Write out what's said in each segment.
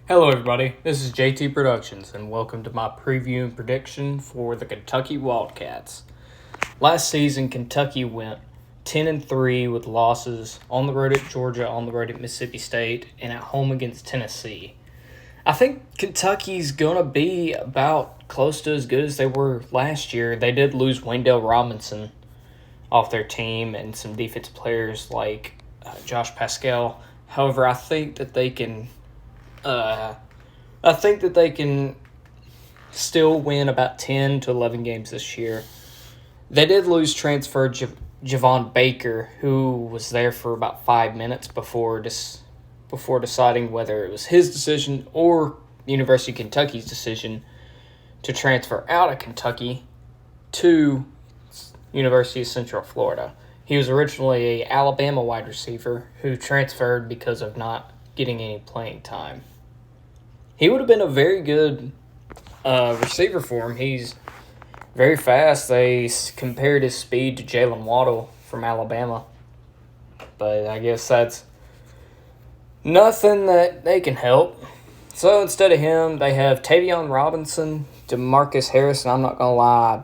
Hello everybody, this is JT Productions and welcome to my preview and prediction for the Kentucky Wildcats. Last season, Kentucky went 10-3 with losses on the road at Georgia, on the road at Mississippi State, and at home against Tennessee. I think Kentucky's going to be about close to as good as they were last year. They did lose Wendell Robinson off their team and some defensive players like Josh Pascal. However, I think that they can still win about 10 to 11 games this year. They did lose transfer Javon Baker, who was there for about 5 minutes before deciding whether it was his decision or the University of Kentucky's decision to transfer out of Kentucky to University of Central Florida. He was originally an Alabama wide receiver who transferred because of not getting any playing time. He would have been a very good receiver for him. He's very fast. They compared his speed to Jalen Waddle from Alabama. But I guess that's nothing that they can help. So instead of him, they have Tavion Robinson, DeMarcus Harrison. I'm not going to lie,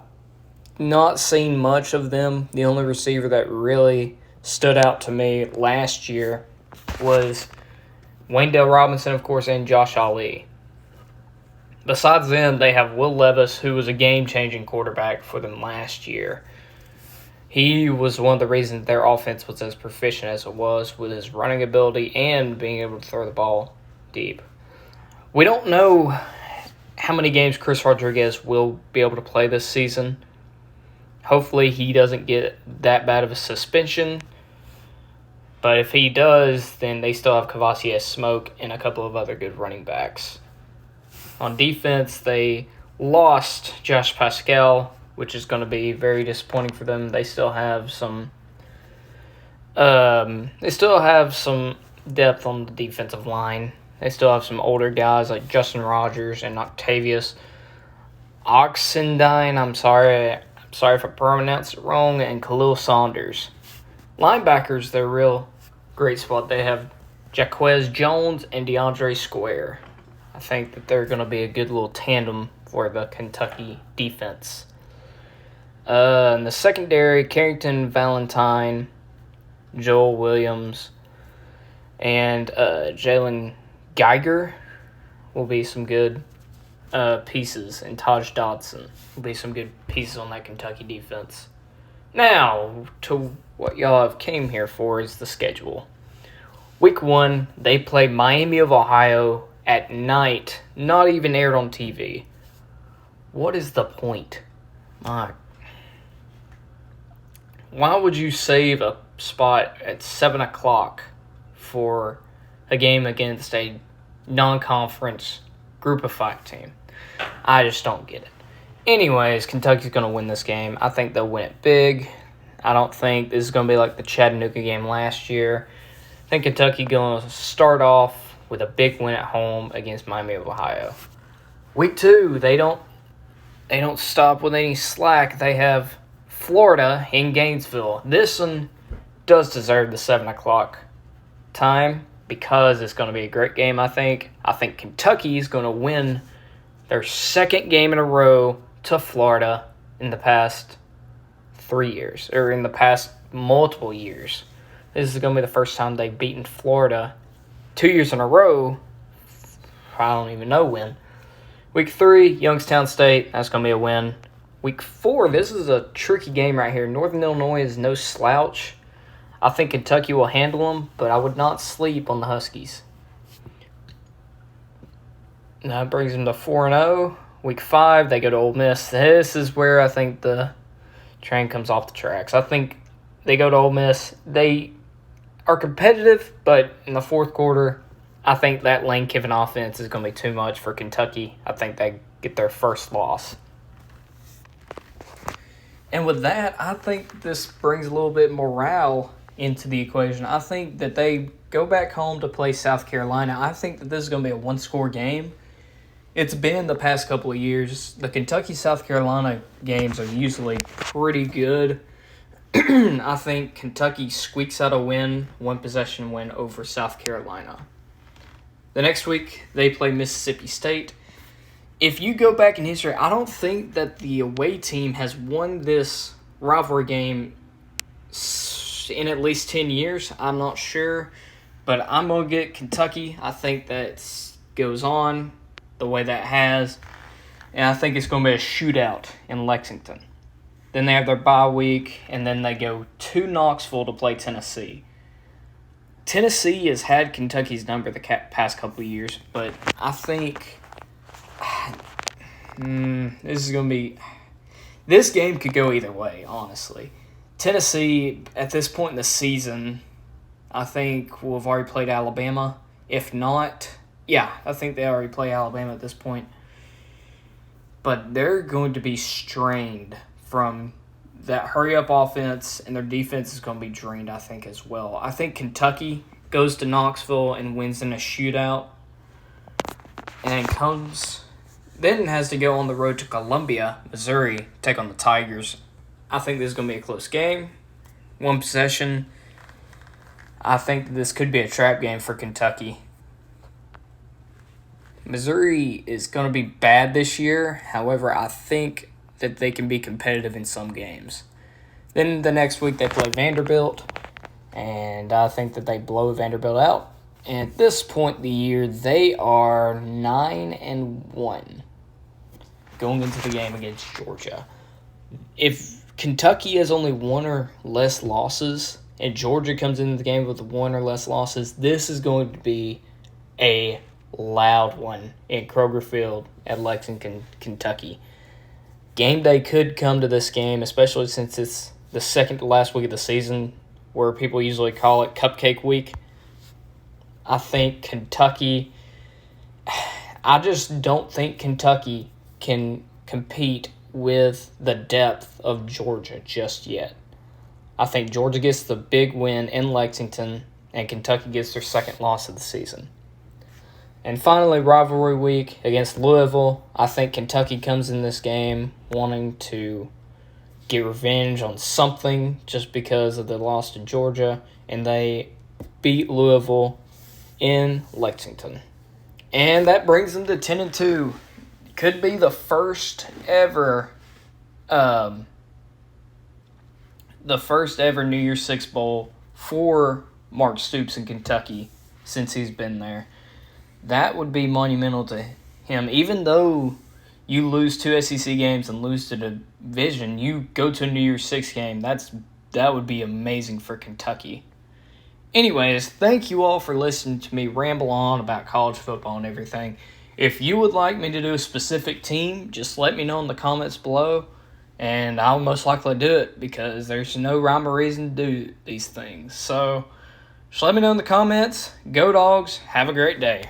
not seen much of them. The only receiver that really stood out to me last year was Wendell Robinson, of course, and Josh Ali. Besides them, they have Will Levis, who was a game-changing quarterback for them last year. He was one of the reasons their offense was as proficient as it was with his running ability and being able to throw the ball deep. We don't know how many games Chris Rodriguez will be able to play this season. Hopefully he doesn't get that bad of a suspension. But if he does, then they still have Kavasier Smoke and a couple of other good running backs. On defense, they lost Josh Pascal, which is going to be very disappointing for them. They still have some depth on the defensive line. They still have some older guys like Justin Rogers and Octavius Oxendine. I'm sorry if I pronounced it wrong, and Khalil Saunders. Linebackers, they're real great spot. They have Jaquez Jones and DeAndre Square. I think that they're going to be a good little tandem for the Kentucky defense. In the secondary, Carrington Valentine, Joel Williams, and Jalen Geiger will be some good pieces, and Taj Dodson will be some good pieces on that Kentucky defense. Now, to what y'all have came here for is the schedule. Week 1, they play Miami of Ohio at night, not even aired on TV. What is the point? Why would you save a spot at 7 o'clock for a game against a non-conference group of 5 team? I just don't get it. Anyways, Kentucky's going to win this game. I think they'll win it big. I don't think this is going to be like the Chattanooga game last year. I think Kentucky going to start off with a big win at home against Miami of Ohio. Week 2, they don't stop with any slack. They have Florida in Gainesville. This one does deserve the 7 o'clock time because it's going to be a great game, I think. I think Kentucky is going to win their second game in a row to Florida in the past 3 years, or in the past multiple years. This is going to be the first time they've beaten Florida 2 years in a row. I don't even know when. Week 3, Youngstown State. That's going to be a win. Week 4, this is a tricky game right here. Northern Illinois is no slouch. I think Kentucky will handle them, but I would not sleep on the Huskies. Now that brings them to 4-0. Week 5, they go to Ole Miss. This is where I think the train comes off the tracks. I think they go to Ole Miss. They are competitive, but in the fourth quarter, I think that Lane Kiffin offense is going to be too much for Kentucky. I think they get their first loss. And with that, I think this brings a little bit morale into the equation. I think that they go back home to play South Carolina. I think that this is going to be a one-score game. It's been the past couple of years. The Kentucky-South Carolina games are usually pretty good. I think Kentucky squeaks out a win, one-possession win over South Carolina. The next week, they play Mississippi State. If you go back in history, I don't think that the away team has won this rivalry game in at least 10 years. I'm not sure, but I'm going to get Kentucky. I think that goes on the way that has, and I think it's going to be a shootout in Lexington. Then they have their bye week, and then they go to Knoxville to play Tennessee. Tennessee has had Kentucky's number the past couple of years, but I think this game could go either way, honestly. Tennessee, at this point in the season, I think will have already played Alabama. If not, I think they already play Alabama at this point. But they're going to be strained from that hurry-up offense, and their defense is going to be drained, I think, as well. I think Kentucky goes to Knoxville and wins in a shootout, and then has to go on the road to Columbia, Missouri, take on the Tigers. I think this is going to be a close game. One possession. I think this could be a trap game for Kentucky. Missouri is going to be bad this year. However, I think that they can be competitive in some games. Then the next week they play Vanderbilt, and I think that they blow Vanderbilt out. And at this point in the year, they are 9-1 going into the game against Georgia. If Kentucky has only one or less losses, and Georgia comes into the game with one or less losses, this is going to be a loud one in Kroger Field at Lexington, Kentucky. Game day could come to this game, especially since it's the second to last week of the season, where people usually call it Cupcake Week. I think Kentucky, I just don't think Kentucky can compete with the depth of Georgia just yet. I think Georgia gets the big win in Lexington, and Kentucky gets their second loss of the season. And finally, rivalry week against Louisville. I think Kentucky comes in this game wanting to get revenge on something just because of the loss to Georgia, and they beat Louisville in Lexington. And that brings them to 10-2. Could be the first ever New Year's Six Bowl for Mark Stoops in Kentucky since he's been there. That would be monumental to him. Even though you lose 2 SEC games and lose to the division, you go to a New Year's Six game. That would be amazing for Kentucky. Anyways, thank you all for listening to me ramble on about college football and everything. If you would like me to do a specific team, just let me know in the comments below, and I'll most likely do it because there's no rhyme or reason to do these things. So, just let me know in the comments. Go Dogs. Have a great day.